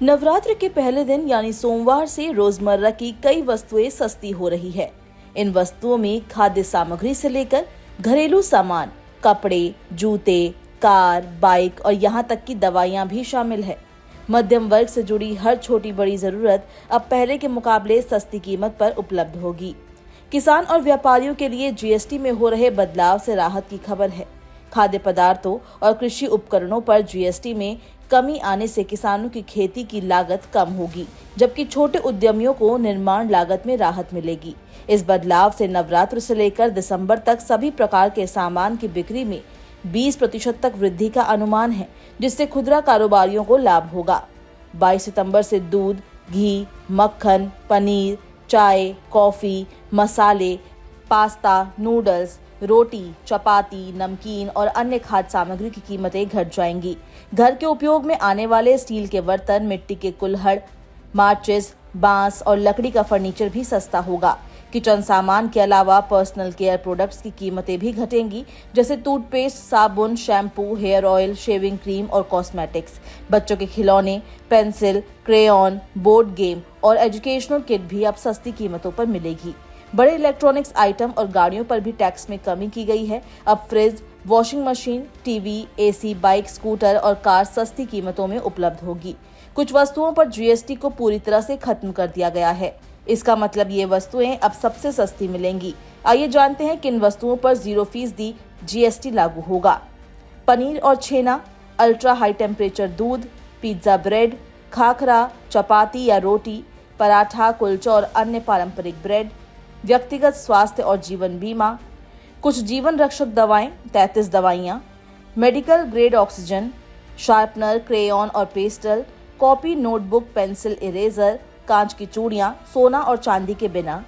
नवरात्र के पहले दिन यानी सोमवार से रोजमर्रा की कई वस्तुएं सस्ती हो रही है। इन वस्तुओं में खाद्य सामग्री से लेकर घरेलू सामान, कपड़े, जूते, कार, बाइक और यहाँ तक कि दवाइयाँ भी शामिल है। मध्यम वर्ग से जुड़ी हर छोटी बड़ी जरूरत अब पहले के मुकाबले सस्ती कीमत पर उपलब्ध होगी। किसान और व्यापारियों के लिए जीएसटी में हो रहे बदलाव से राहत की खबर है। खाद्य पदार्थों और कृषि उपकरणों पर जीएसटी में कमी आने से किसानों की खेती की लागत कम होगी, जबकि छोटे उद्यमियों को निर्माण लागत में राहत मिलेगी। इस बदलाव से नवरात्र से लेकर दिसंबर तक सभी प्रकार के सामान की बिक्री में 20% तक वृद्धि का अनुमान है, जिससे खुदरा कारोबारियों को लाभ होगा। 22 सितंबर से दूध, घी, मक्खन, पनीर, चाय, कॉफी, मसाले, पास्ता, नूडल्स, रोटी, चपाती, नमकीन और अन्य खाद्य सामग्री की कीमतें घट जाएंगी। घर के उपयोग में आने वाले स्टील के बर्तन, मिट्टी के कुल्हड़, माचिस, बांस और लकड़ी का फर्नीचर भी सस्ता होगा। किचन सामान के अलावा पर्सनल केयर प्रोडक्ट्स की कीमतें भी घटेंगी, जैसे टूथपेस्ट, साबुन, shampoo, hair oil, shaving cream और कॉस्मेटिक्स। बच्चों के खिलौने, पेंसिल, क्रेयॉन, बोर्ड गेम और एजुकेशनल किट भी अब सस्ती कीमतों पर मिलेगी। बड़े इलेक्ट्रॉनिक्स आइटम और गाड़ियों पर भी टैक्स में कमी की गई है। अब fridge, washing machine, TV, AC, bike, scooter और कार सस्ती कीमतों में उपलब्ध होगी। कुछ वस्तुओं पर जीएसटी को पूरी तरह से खत्म कर दिया गया है। इसका मतलब ये वस्तुएं अब सबसे सस्ती मिलेंगी। आइए जानते हैं किन वस्तुओं पर 0% जीएसटी लागू होगा। पनीर और छेना, अल्ट्रा हाई टेम्परेचर दूध, पिज्जा ब्रेड, खाखरा, चपाती या रोटी, पराठा, कुलचा और अन्य पारंपरिक ब्रेड, व्यक्तिगत स्वास्थ्य और जीवन बीमा, कुछ जीवन रक्षक दवाएं, 33 दवाइयां, medical grade oxygen, sharpener, crayon और pastel, copy, notebook, pencil, eraser, कांच की चूड़ियां, सोना और चांदी के बिना,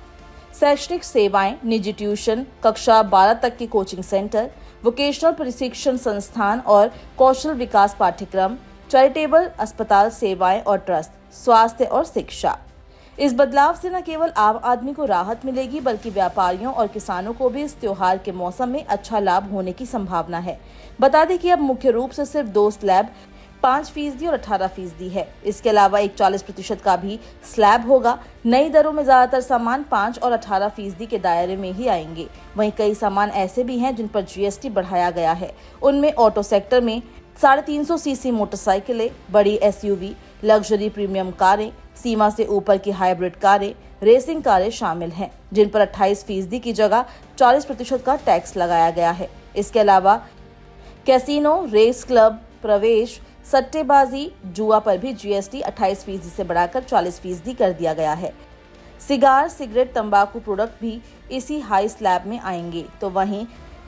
शैक्षणिक सेवाएं, निजी ट्यूशन, कक्षा 12 तक की कोचिंग सेंटर, वोकेशनल प्रशिक्षण संस्थान और कौशल विकास पाठ्यक्रम, चैरिटेबल अस्पताल सेवाएं और ट्रस्ट, स्वास्थ्य और शिक्षा। इस बदलाव से न केवल आम आदमी को राहत मिलेगी, बल्कि व्यापारियों और किसानों को भी इस त्योहार के मौसम में अच्छा लाभ होने की संभावना है। बता दें कि अब मुख्य रूप से सिर्फ 2 स्लैब 5% और 18% है। इसके अलावा एक 40% का भी स्लैब होगा। नई दरों में ज्यादातर सामान 5 और 18% के दायरे में ही आएंगे। वहीं कई सामान ऐसे भी हैं जिन पर जीएसटी बढ़ाया गया है। उनमें ऑटो सेक्टर में 350 सीसी मोटरसाइकिलें, बड़ी एसयूवी, लग्जरी प्रीमियम कारें, सीमा से ऊपर की हाइब्रिड कारें, रेसिंग कारें शामिल हैं, जिन पर 28% की जगह 40% का टैक्स लगाया गया है। इसके अलावा कैसीनो, रेस क्लब, प्रवेश, सट्टेबाजी, जुआ पर भी जीएसटी 28% से बढ़ाकर 40% कर दिया गया है। सिगार, सिगरेट, तंबाकू प्रोडक्ट भी इसी हाई स्लैब में आएंगे। तो वहीं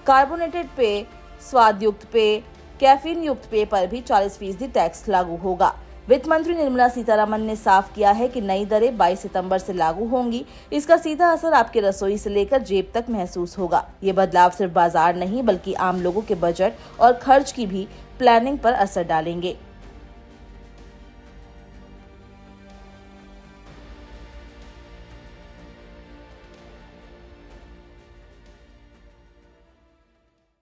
कार्बोनेटेड पेय, स्वादयुक्त पेय, कैफीन युक्त पेय पर भी 40% टैक्स लागू होगा। वित्त मंत्री निर्मला सीतारमण ने साफ किया है कि नई दरें 22 सितंबर से लागू होंगी। इसका सीधा असर आपके रसोई से लेकर जेब तक महसूस होगा। ये बदलाव सिर्फ बाजार नहीं, बल्कि आम लोगों के बजट और खर्च की भी प्लानिंग पर असर डालेंगे।